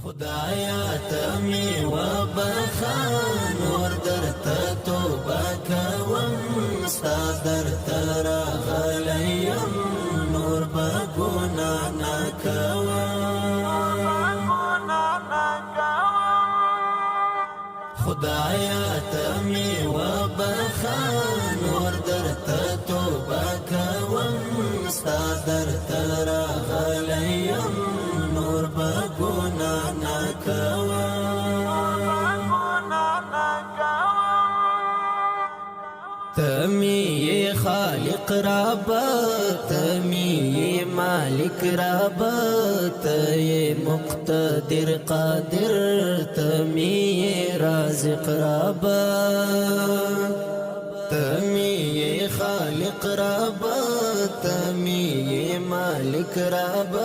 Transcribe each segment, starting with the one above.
خدایا تمی و بخان ور درته توبه کوم ستا درته راغلیم نور به ګناه نه کوم خدایا تمی و بخان ور درته توبه کوم ستا درته راغلیم نور به ګناه نه کوم تمی خالق رب تمی مالک رب تی مقتدر قادر تمی رازق رب تمی خالق رب تمی مالک رب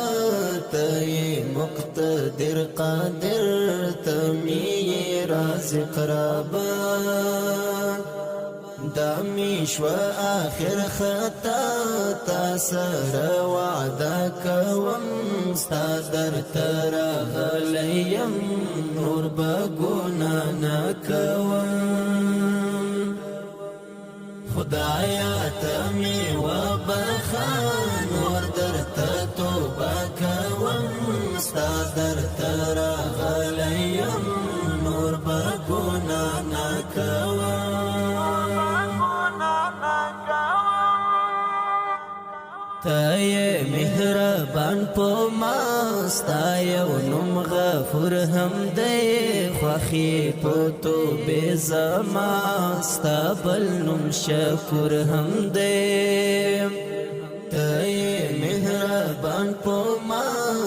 تی مقتدر قادر تمی رازق رب دامی شو آخر خطا تا سر وعده کوم ستا درته راغلیم نور به ګناه نه کوم خدایا تمی و بخان ور درته توبه کوم ستا درته راغلیم نور به ګناه نه کوم تای مهربان پو ما ستا یو نوم غفور هم دی خوخی پو تو بی زما ستا بل نوم شکور هم دی تای مهربان پو ما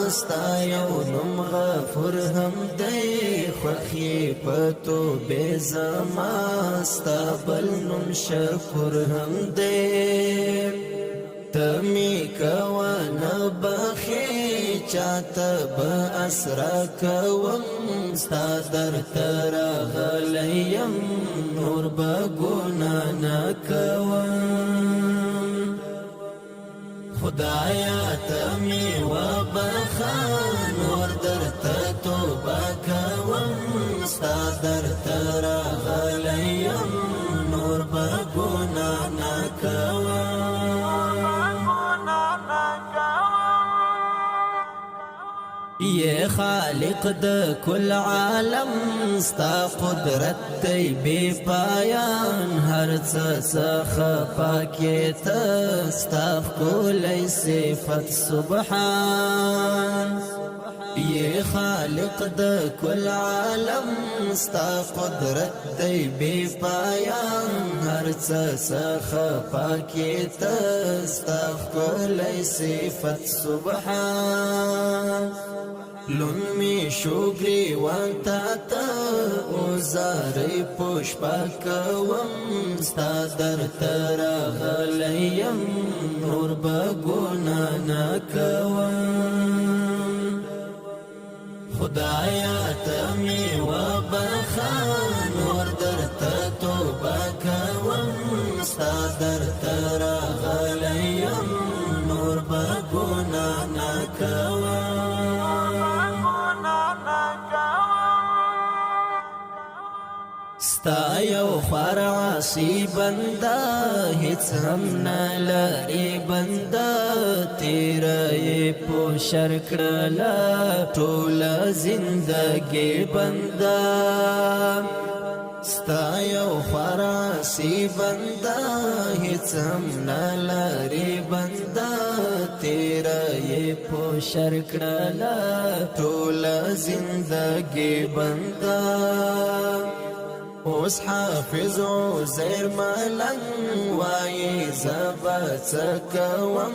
ستا یو نوم غفور هم دی خوخی پو تو بی زما ستا بل نوم شکور هم دی تمی کوانا بخی چاہتا با اسرا کوم ستا درته راغلیم نور با ګناه نه کوم خدایا تمی و بخان ور درته توبه کوم ستا درته راغلیم نور با ګناه نه کوم یہ خالق د کل عالم ستا قدرت دی بے پایان هر څه څخه پاکې ته ستا ښکلی صفت سبحان یہ خالق د کل عالم ستا قدرت دی بے پایان هر څه څخه پاکې ته ستا ښکلی صفت سبحان لنمی شوگری وانتا تا اوزاری پوشپا کوم ستا درته راغلیم نور به ګناه نه کوم خدایا تمی و بخان ور درته توبه کوم ستا درته راغلیم نور به ګناه نه کوم ستا یو خوار عاصی بنده هیڅ هم نه لري بنده تیره یې په شر کړله ټوله زندګي بنده ستا یو خوار عاصی بنده هیڅ هم نه لري بنده تیره یې په شر کړله ټوله زندګي بنده اوس حافظ عزیر ملنګ وایي زبا څه کوم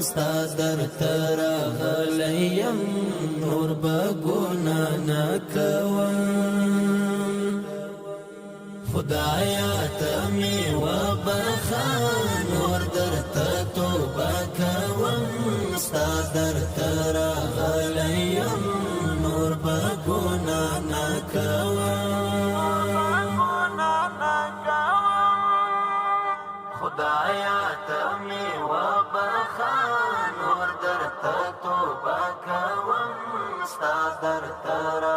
ستا درته راغلیم نور به ګناه نه کوم خدایا تمی و بخان ور درته توبه کوم ستا درته راغلیم نور به ګناه نه کوم خدایا تمی و بخان ور درته توبه کوم ستا درته